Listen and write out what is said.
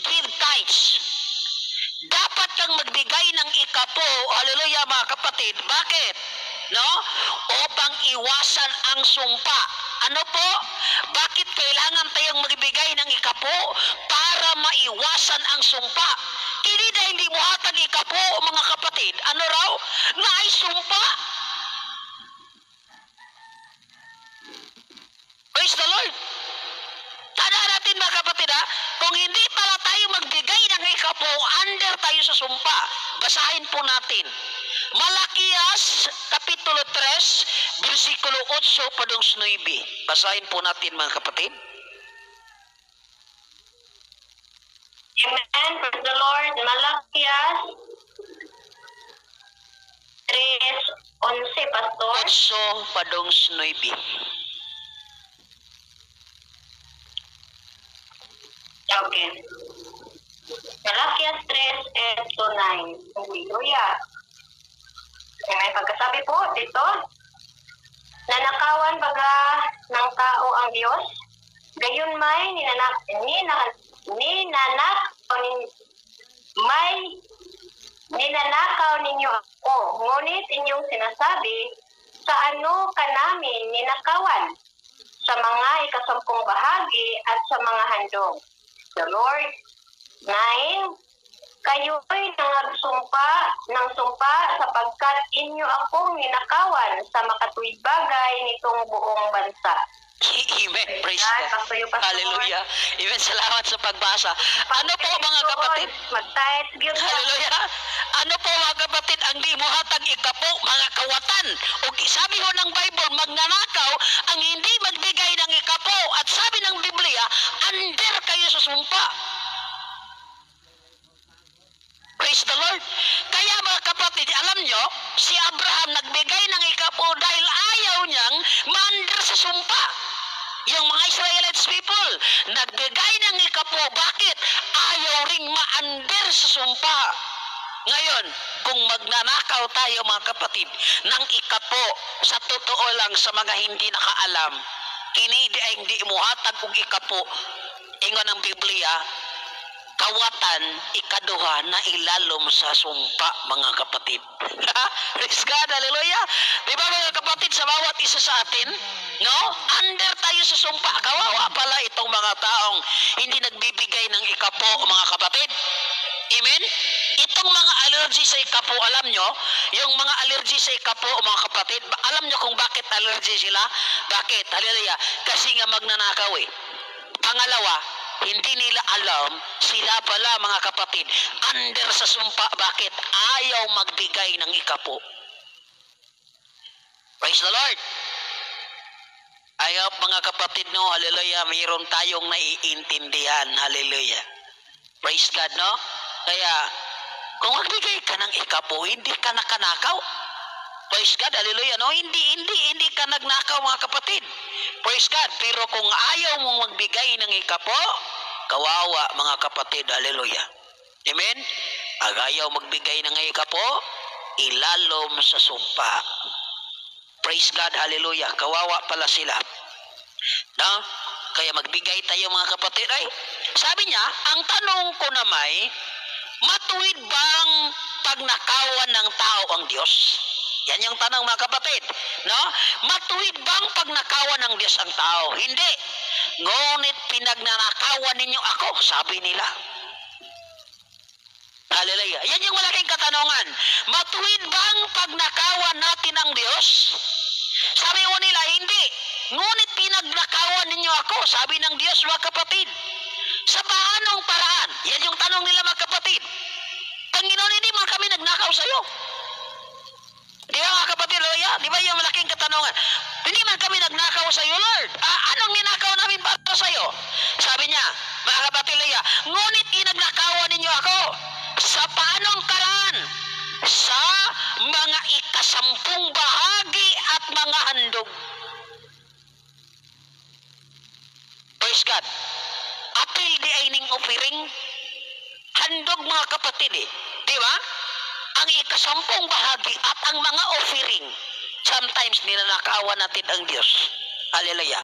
give tithes. Dapat kang magbigay ng ikapo, hallelujah mga kapatid. Bakit? No? Upang iwasan ang sumpa. Ano po? Bakit kailangan tayong magbigay ng ikapo? Para maiwasan ang sumpa. Kini na hindi mo hatag ikapo, mga kapatid. Ano raw? Na ay sumpa. Praise the Lord. Tandaan natin mga kapatid ha, kung hindi pala tayo magbigay ng ikapo, under tayo sa sumpa. Basahin po natin. Malakias, Kapitulo 3, versikulo 8, padung 9. Basahin po natin mga kapatid. Amen. Praise the Lord. Malakias 3:11, Pastor. 8, padung 9. Okay. Malakias 3:8-9. Hallelujah. May pagkasabi po dito, nanakawan baga ng tao ang Diyos, gayon may ninanakaw ninyo ako, ngunit inyong sinasabi, sa ano ka namin ninakawan? Sa mga ikasampung bahagi at sa mga handog. The Lord. 9. Kayo'y nagsumpa ng sumpa sapagkat inyo akong ninakawan sa makatuwid bagay nitong buong bansa. Amen. Praise God. Hallelujah. Amen. Salamat sa pagbasa. Ano po mga kapatid? Hallelujah. Ano po mga kapatid ang di mo hatag ikapo, mga kawatan? O sabi ho ng Bible, magnanakaw ang hindi magbigay ng ikapo. At sabi ng Biblia, under kayo sa sumpa. Praise the Lord. Kaya mga kapatid, alam nyo, si Abraham nagbigay ng ikapo dahil ayaw niyang ma-under sa sumpa. Yung mga Israelites people, nagbigay ng ikapo. Bakit? Ayaw ring ma-under sa sumpa. Ngayon, kung magnanakaw tayo mga kapatid ng ikapo, sa totoo lang sa mga hindi nakaalam, kinidi ay hindi muhatag og ikapo. Ingon ang Biblia, kawatan ikaduha na ilalom sa sumpa, mga kapatid. Praise God, hallelujah. Di ba mga kapatid, sa bawat isa sa atin, no? Under tayo sa sumpa. Kawawa pala itong mga taong hindi nagbibigay ng ikapo, mga kapatid. Amen? Itong mga allergy sa ikapo, alam nyo, yung mga allergy sa ikapo, mga kapatid, alam nyo kung bakit allergy sila? Bakit? Hallelujah. Kasi nga magnanakaw eh. Pangalawa, hindi nila alam, sila pala mga kapatid, under sa sumpa. Bakit? Ayaw magbigay ng ikapo. Praise the Lord. I hope mga kapatid, no, hallelujah, mayroon tayong naiintindihan. Hallelujah. Praise God, no? Kaya, kung magbigay ka ng ikapo, hindi ka nakanakaw. Praise God, hallelujah, no? Hindi ka nagnakaw, mga kapatid. Praise God. Pero kung ayaw mong magbigay ng ikapo, kawawa, mga kapatid, hallelujah. Amen? Pag ayaw magbigay ng ikapo, ilalom sa sumpa. Praise God, hallelujah. Kawawa pala sila. No? Kaya magbigay tayo, mga kapatid. Ay, sabi niya, ang tanong ko naman, matuwid bang pagnakawan ng tao ang Diyos? Yan yung tanong, mga kapatid. No? Matuwid bang pagnakawan ng Diyos ang tao? Hindi. Ngunit pinagnanakawan ninyo ako, sabi nila. Hallelujah. Yan yung malaking katanungan. Matuwid bang pagnakawan natin ang Diyos? Sabi ko nila, hindi. Ngunit pinagnakawan ninyo ako, sabi ng Diyos, mga kapatid. Sa paanong paraan? Yan yung tanong nila, mga kapatid. Panginoon, hindi man kami nagnakaw sa iyo. Di ba, mga kapatid, Loya? Di ba yung malaking katanungan? Hindi man kami nagnakaw sa iyo, Lord. Anong ninakaw namin para sa iyo? Sabi niya, mga kapatid, Loya, ngunit inagnakawan ninyo ako. Sa paanong karaan? Sa mga ikasampung bahagi at mga handog. Praise God. Apil di ay ning offering. Handog, mga kapatid eh. Di ba? Ang ikasampung bahagi at ang mga offering. Sometimes ninanakawan natin ang Diyos. Hallelujah.